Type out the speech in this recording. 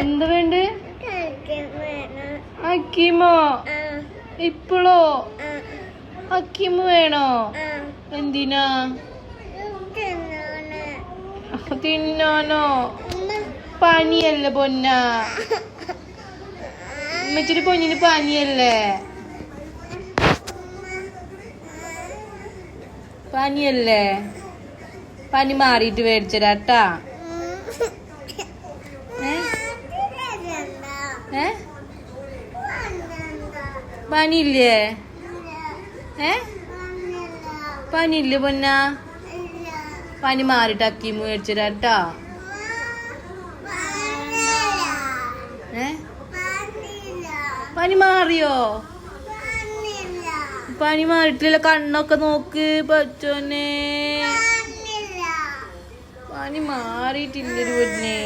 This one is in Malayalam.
എന്ത് വേണ്ട? അക്കിമോ? ഇപ്പോഴോ? അക്കിമ വേണോ? എന്തിനാ? തിന്നാനോ? പനിയല്ലേ പൊന്ന? ഉമ്മച്ചിയുടെ പൊന്നിന് പനിയല്ലേ? പനിയല്ലേ? പനി മാറിയിട്ട് മേടിച്ചരാട്ടാ. പനിയില്ലേ? പനിയില്ലേ പൊന്ന? പനി മാറിയിട്ട് അക്കീമ മേടിച്ചരാട്ടാ. പനി മാറിയോ? പനി മാറിയിട്ടില്ല. കണ്ണൊക്കെ നോക്ക് പച്ചോനെ. പനി മാറിയിട്ടില്ല പൊന്നെ.